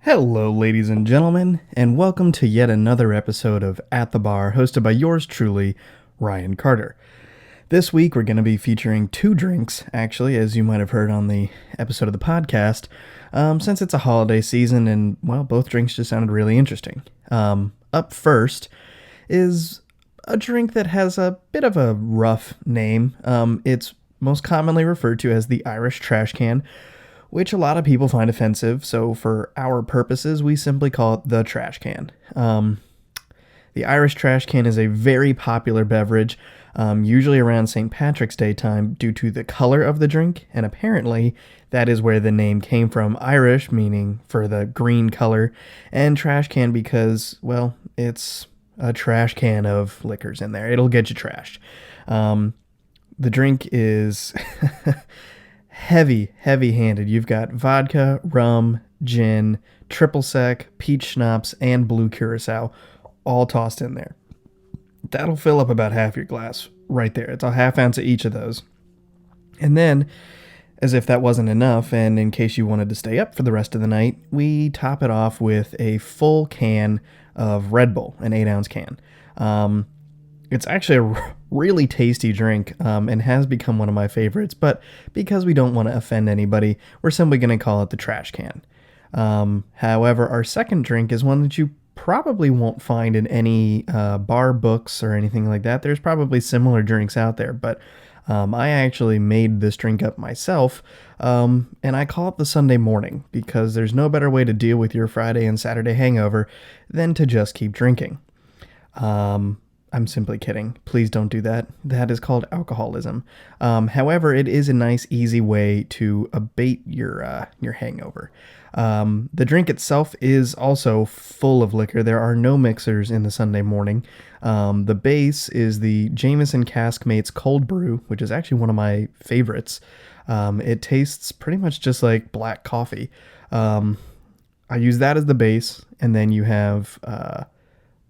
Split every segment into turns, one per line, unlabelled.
Hello, ladies and gentlemen, and welcome to yet another episode of At the Bar, hosted by yours truly, Ryan Carter. This week, we're going to be featuring two drinks, actually, as you might have heard on the episode of the podcast, since it's a holiday season, and, well, both drinks just sounded really interesting. Up first is a drink that has a bit of a rough name. It's most commonly referred to as the Irish Trash Can, which a lot of people find offensive, so for our purposes, we simply call it the trash can. The Irish trash can is a very popular beverage, usually around St. Patrick's Day time due to the color of the drink, and apparently that is where the name came from. Irish, meaning for the green color, and trash can because, well, it's a trash can of liquors in there. It'll get you trashed. The drink is heavy-handed. You've got vodka, rum, gin, triple sec, peach schnapps, and blue curacao all tossed in there. That'll fill up about half your glass right there. It's a half ounce of each of those. And then, as if that wasn't enough, and in case you wanted to stay up for the rest of the night, we top it off with a full can of Red Bull, an 8-ounce can. It's actually a really tasty drink and has become one of my favorites, but because we don't want to offend anybody, we're simply going to call it the trash can. However, our second drink is one that you probably won't find in any bar books or anything like that. There's probably similar drinks out there, but I actually made this drink up myself, and I call it the Sunday morning because there's no better way to deal with your Friday and Saturday hangover than to just keep drinking. I'm simply kidding. Please don't do that. That is called alcoholism. However, it is a nice, easy way to abate your hangover. The drink itself is also full of liquor. There are no mixers in the Sunday morning. The base is the Jameson Caskmates Cold Brew, which is actually one of my favorites. It tastes pretty much just like black coffee. I use that as the base, and then you have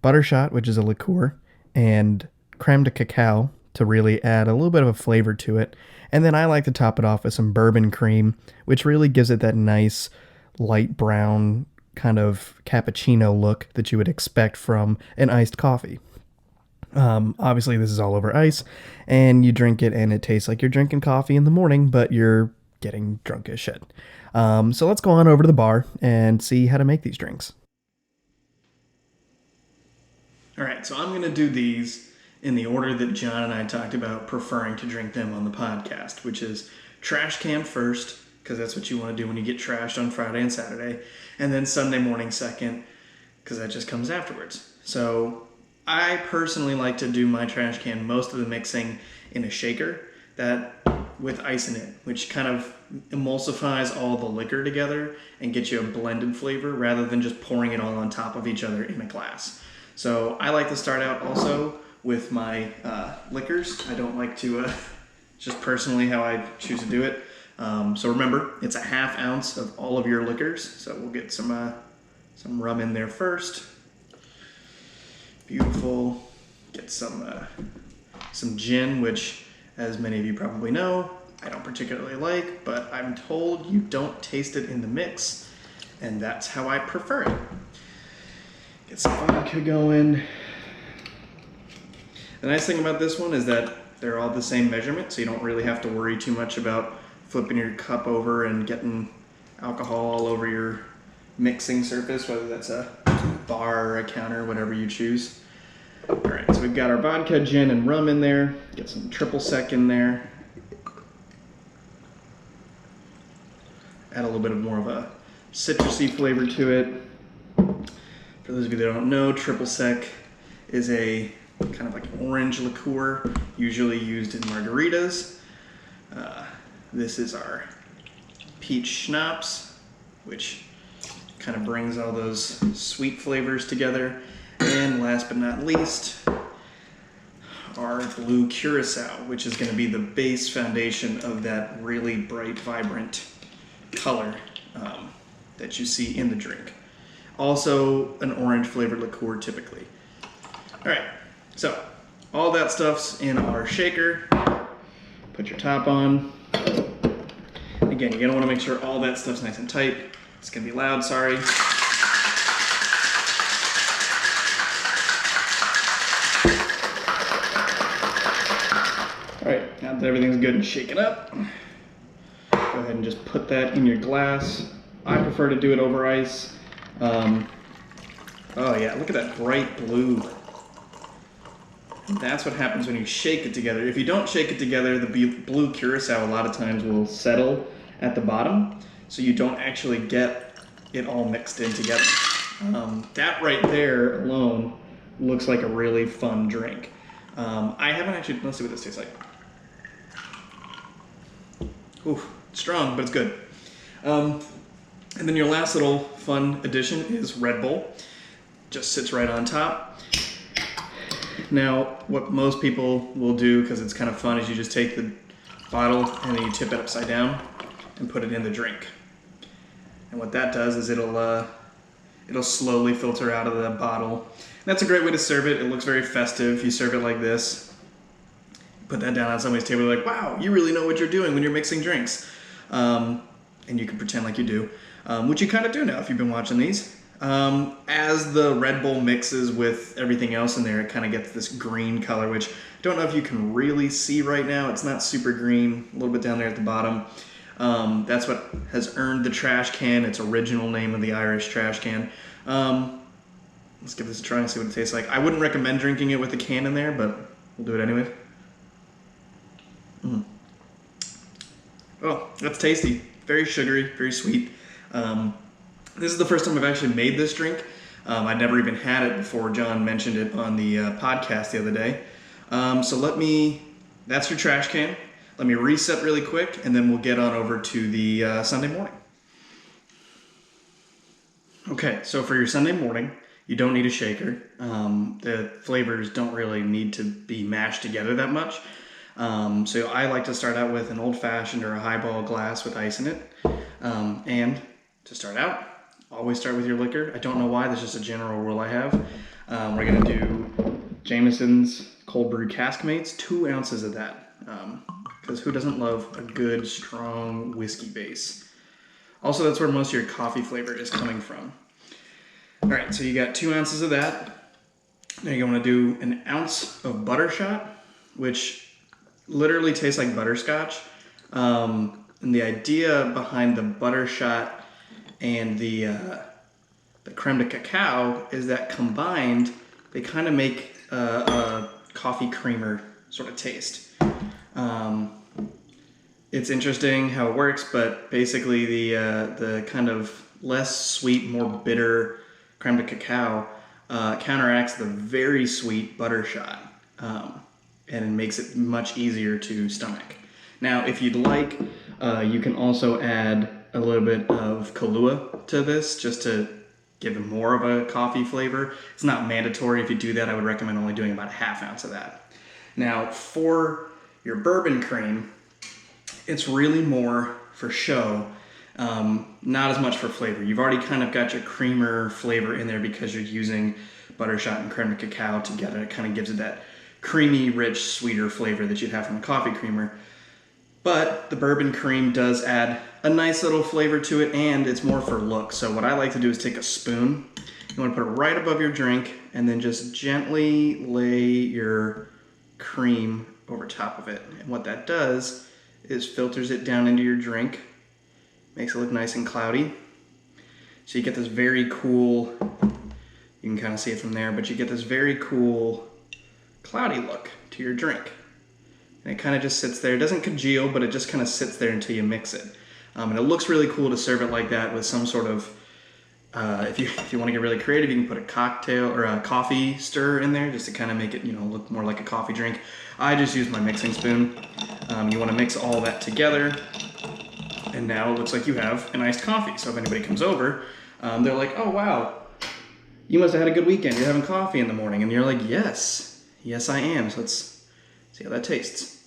Buttershot, which is a liqueur, and Creme de Cacao to really add a little bit of a flavor to it. And then I like to top it off with some Bourbon Cream, which really gives it that nice light brown kind of cappuccino look that you would expect from an iced coffee. Obviously, this is all over ice, and you drink it, and it tastes like you're drinking coffee in the morning, but you're getting drunk as shit. So let's go on over to the bar and see how to make these drinks. All right, so I'm going to do these in the order that John and I talked about preferring to drink them on the podcast, which is trash can first, because that's what you want to do when you get trashed on Friday and Saturday, and then Sunday morning second, because that just comes afterwards. So I personally like to do my trash can, most of the mixing in a shaker that with ice in it, which kind of emulsifies all the liquor together and gets you a blended flavor rather than just pouring it all on top of each other in a glass. So I like to start out also with my liquors. I don't like to, just personally how I choose to do it. So remember, it's a half ounce of all of your liquors. So we'll get some rum in there first. Beautiful. Get some gin, which, as many of you probably know, I don't particularly like, but I'm told you don't taste it in the mix, and that's how I prefer it. Get some vodka going. The nice thing about this one is that they're all the same measurement, so you don't really have to worry too much about flipping your cup over and getting alcohol all over your mixing surface, whether that's a bar or a counter, whatever you choose. All right, so we've got our vodka, gin, and rum in there. Get some triple sec in there. Add a little bit of more of a citrusy flavor to it. For those of you that don't know, triple sec is a kind of like an orange liqueur, usually used in margaritas. This is our Peach Schnapps, which kind of brings all those sweet flavors together. And last but not least, our Blue Curacao, which is going to be the base foundation of that really bright, vibrant color that you see in the drink. Also an orange flavored liqueur typically. All right, so all that stuff's in our shaker. Put your top on. Again, you're gonna wanna make sure all that stuff's nice and tight. It's gonna be loud, sorry. that everything's good and shaken up, go ahead and just put that in your glass. I prefer to do it over ice. Oh yeah, look at that bright blue. That's what happens when you shake it together. If you don't shake it together, the blue curacao a lot of times will settle at the bottom, so you don't actually get it all mixed in together. That right there alone looks like a really fun drink. I haven't actually, let's see what this tastes like. Ooh, strong, but it's good. And then your last little fun addition is Red Bull. Just sits right on top. Now, what most people will do, because it's kind of fun, is you just take the bottle and then you tip it upside down and put it in the drink. And what that does is it'll slowly filter out of the bottle. And that's a great way to serve it. It looks very festive. You serve it like this. Put that down on somebody's table, like, wow, you really know what you're doing when you're mixing drinks. And you can pretend like you do, which you kind of do now if you've been watching these. As the Red Bull mixes with everything else in there, it kind of gets this green color, which I don't know if you can really see right now. It's not super green, a little bit down there at the bottom. That's what has earned the trash can its original name of the Irish trash can. Let's give this a try and see what it tastes like. I wouldn't recommend drinking it with the can in there, but we'll do it anyway. Oh, that's tasty. Very sugary, very sweet. This is the first time I've actually made this drink. I'd never even had it before John mentioned it on the podcast the other day. That's your trash can. Let me reset really quick, and then we'll get on over to the Sunday morning. Okay, so for your Sunday morning, you don't need a shaker. The flavors don't really need to be mashed together that much. So I like to start out with an old-fashioned or a highball glass with ice in it. And to start out, always start with your liquor. I don't know why, that's just a general rule I have. We're gonna do Jameson's cold brew Caskmates, 2 ounces of that. Because who doesn't love a good, strong whiskey base? Also, that's where most of your coffee flavor is coming from. All right, so you got 2 ounces of that. Now you're gonna do an ounce of Buttershot, which literally tastes like butterscotch. And the idea behind the Buttershot and the Creme de Cacao is that combined, they kind of make a coffee creamer sort of taste. It's interesting how it works, but basically the kind of less sweet, more bitter Creme de Cacao counteracts the very sweet Buttershot, and it makes it much easier to stomach. Now, if you'd like, you can also add a little bit of Kahlua to this, just to give it more of a coffee flavor. It's not mandatory. If you do that, I would recommend only doing about a ½ ounce of that. Now, for your bourbon cream, it's really more for show, not as much for flavor. You've already kind of got your creamer flavor in there because you're using Buttershot and Creme de Cacao together. It kind of gives it that creamy, rich, sweeter flavor that you'd have from a coffee creamer. But the bourbon cream does add a nice little flavor to it, and it's more for look. So what I like to do is take a spoon. You want to put it right above your drink, and then just gently lay your cream over top of it. And what that does is filters it down into your drink, makes it look nice and cloudy. So you get this very cool, you can kind of see it from there, but you get this very cool cloudy look to your drink. And it kind of just sits there. It doesn't congeal, but it just kind of sits there until you mix it. And it looks really cool to serve it like that with some sort of, if you want to get really creative, you can put a cocktail or a coffee stir in there just to kind of make it, look more like a coffee drink. I just use my mixing spoon. You want to mix all that together, and now it looks like you have an iced coffee. So if anybody comes over, they're like, oh wow, you must have had a good weekend. You're having coffee in the morning. And you're like, yes I am. So let's see how that tastes.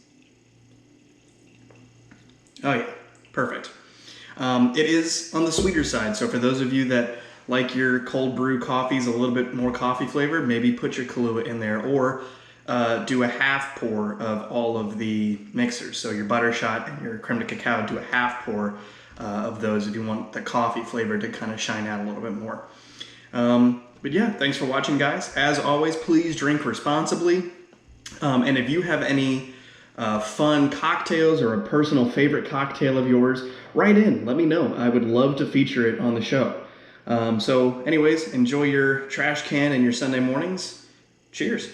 Oh yeah, perfect. It is on the sweeter side, so for those of you that like your cold brew coffees a little bit more coffee flavor, maybe put your Kahlua in there, or do a half pour of all of the mixers. So your Buttershot and your Creme de Cacao, do a half pour of those if you want the coffee flavor to kind of shine out a little bit more. But yeah, thanks for watching, guys. As always, please drink responsibly. And if you have any fun cocktails or a personal favorite cocktail of yours, write in. Let me know. I would love to feature it on the show. So anyways, enjoy your trash can and your Sunday mornings. Cheers.